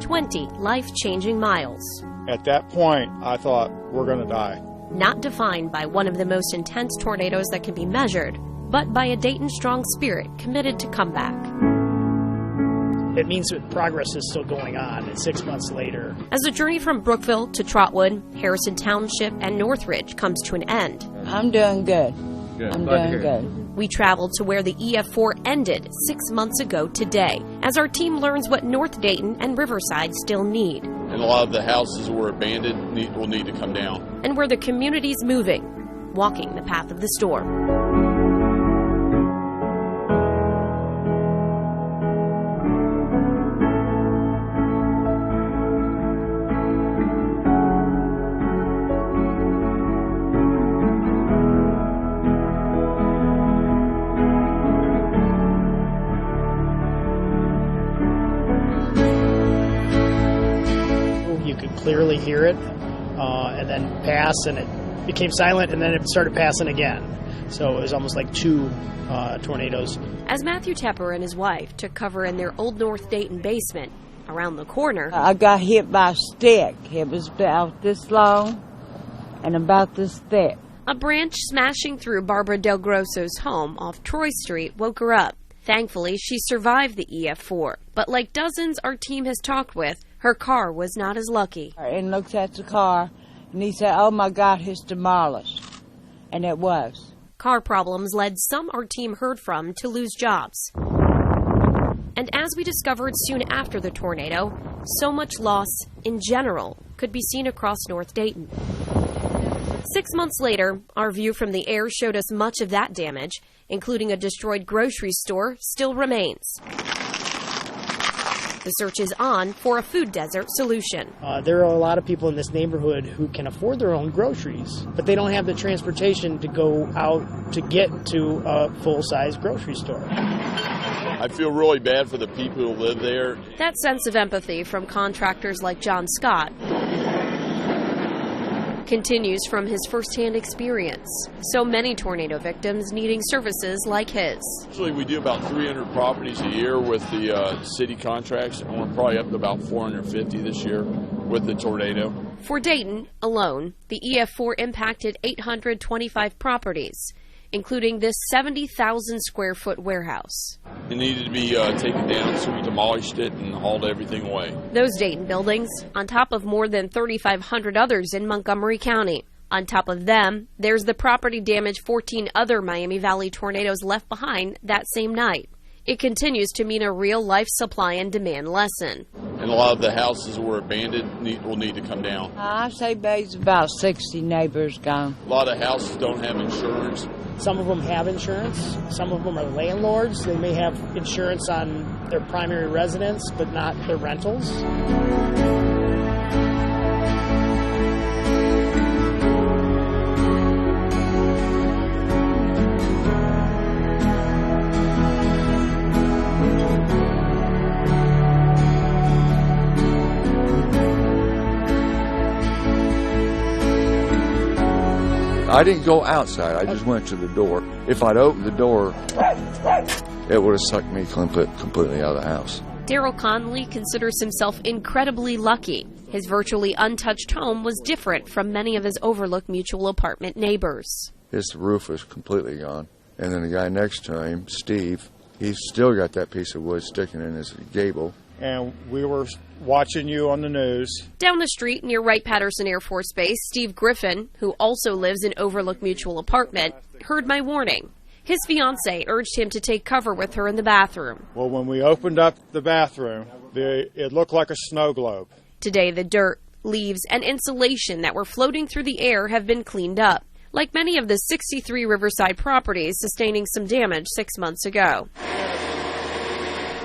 20 life-changing miles. At that point, I thought, we're going to die. Not defined by one of the most intense tornadoes that can be measured, but by a Dayton-strong spirit committed to come back. It means that progress is still going on, and 6 months later. As the journey from Brookville to Trotwood, Harrison Township, and Northridge comes to an end. I'm doing good. I'm doing good. We traveled to where the EF4 ended 6 months ago today, as our team learns what North Dayton and Riverside still need. And a lot of the houses that were abandoned will need to come down. And where the community's moving, walking the path of the storm. You could clearly hear it, and then pass, and it became silent, and then it started passing again. So it was almost like two tornadoes. As Matthew Tepper and his wife took cover in their old North Dayton basement, around the corner, I got hit by a stick. It was about this long and about this thick. A branch smashing through Barbara Del Grosso's home off Troy Street woke her up. Thankfully, she survived the EF4, but like dozens our team has talked with, her car was not as lucky. And looked at the car, and he said, "Oh my God, it's demolished." And it was. Car problems led some our team heard from to lose jobs. And as we discovered soon after the tornado, so much loss in general could be seen across North Dayton. 6 months later, our view from the air showed us much of that damage, including a destroyed grocery store, still remains. The search is on for a food desert solution. There are a lot of people in this neighborhood who can afford their own groceries, but they don't have the transportation to go out to get to a full-size grocery store. I feel really bad for the people who live there. That sense of empathy from contractors like John Scott continues from his firsthand experience. So many tornado victims needing services like his. Actually, we do about 300 properties a year with the city contracts, and we're probably up to about 450 this year with the tornado. For Dayton alone, the EF4 impacted 825 properties, including this 70,000 square foot warehouse. It needed to be taken down, so we demolished it and hauled everything away. Those Dayton buildings, on top of more than 3,500 others in Montgomery County. On top of them, there's the property damage 14 other Miami Valley tornadoes left behind that same night. It continues to mean a real life supply and demand lesson. And a lot of the houses that were abandoned will need to come down. I say there's about 60 neighbors gone. A lot of houses don't have insurance. Some of them have insurance. Some of them are landlords. They may have insurance on their primary residence, but not their rentals. I didn't go outside. I just went to the door. If I'd opened the door, it would have sucked me completely out of the house. Daryl Conley considers himself incredibly lucky. His virtually untouched home was different from many of his Overlook Mutual apartment neighbors. His roof was completely gone. And then the guy next to him, Steve, he's still got that piece of wood sticking in his gable. And we were watching you on the news. Down the street near Wright-Patterson Air Force Base, Steve Griffin, who also lives in Overlook Mutual apartment, heard my warning. His fiancée urged him to take cover with her in the bathroom. Well, when we opened up the bathroom, it looked like a snow globe. Today, the dirt, leaves, and insulation that were floating through the air have been cleaned up, like many of the 63 Riverside properties sustaining some damage 6 months ago.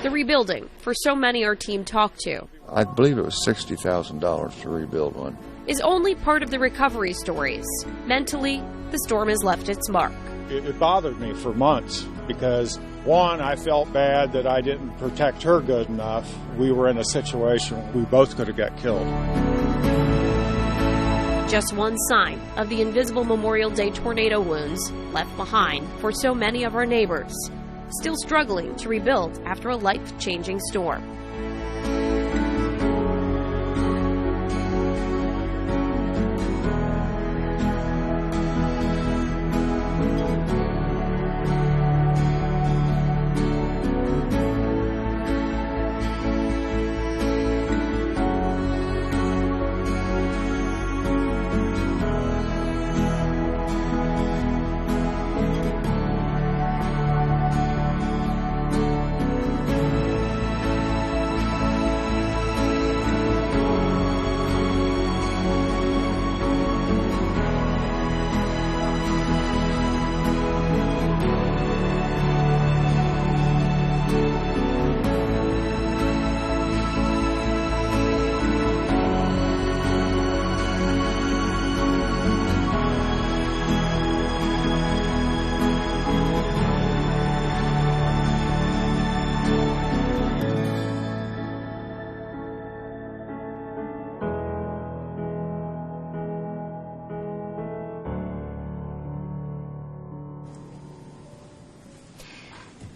The rebuilding, for so many our team talked to, I believe it was $60,000 to rebuild one, is only part of the recovery stories. Mentally, the storm has left its mark. It bothered me for months because, one, I felt bad that I didn't protect her good enough. We were in a situation where we both could have got killed. Just one sign of the invisible Memorial Day tornado wounds left behind for so many of our neighbors, still struggling to rebuild after a life-changing storm.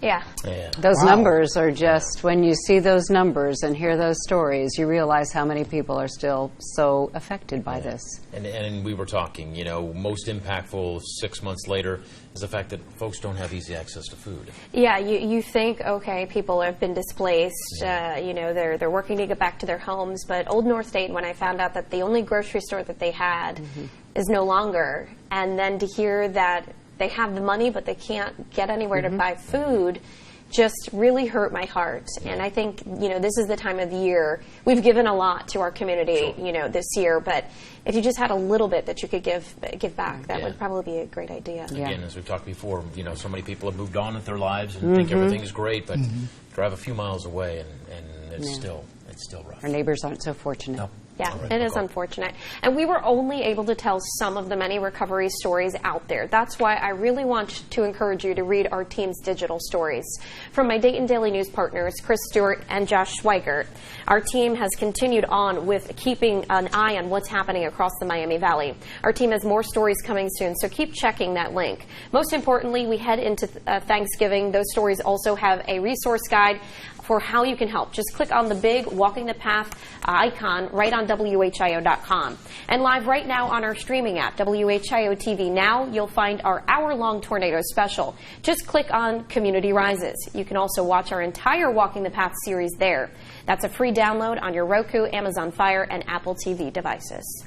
Yeah. Those numbers are just, when you see those numbers and hear those stories, you realize how many people are still so affected by this. And we were talking, you know, most impactful 6 months later is the fact that folks don't have easy access to food. Yeah, you think, okay, people have been displaced, you know, they're working to get back to their homes, but Old North Dayton, when I found out that the only grocery store that they had is no longer, and then to hear that they have the money, but they can't get anywhere to buy food, just really hurt my heart. And I think, you know, this is the time of the year. We've given a lot to our community, you know, this year, but if you just had a little bit that you could give back, that would probably be a great idea. Again, as we've talked before, you know, so many people have moved on with their lives and think everything is great, but drive a few miles away and it's still rough. Our neighbors aren't so fortunate. No. Yeah, it is unfortunate. And we were only able to tell some of the many recovery stories out there. That's why I really want to encourage you to read our team's digital stories. From my Dayton Daily News partners, Chris Stewart and Josh Schweigert, our team has continued on with keeping an eye on what's happening across the Miami Valley. Our team has more stories coming soon, so keep checking that link. Most importantly, we head into Thanksgiving. Those stories also have a resource guide for how you can help. Just click on the big Walking the Path icon right on WHIO.com. And live right now on our streaming app, WHIO TV Now, you'll find our hour-long tornado special. Just click on Community Rises. You can also watch our entire Walking the Path series there. That's a free download on your Roku, Amazon Fire, and Apple TV devices.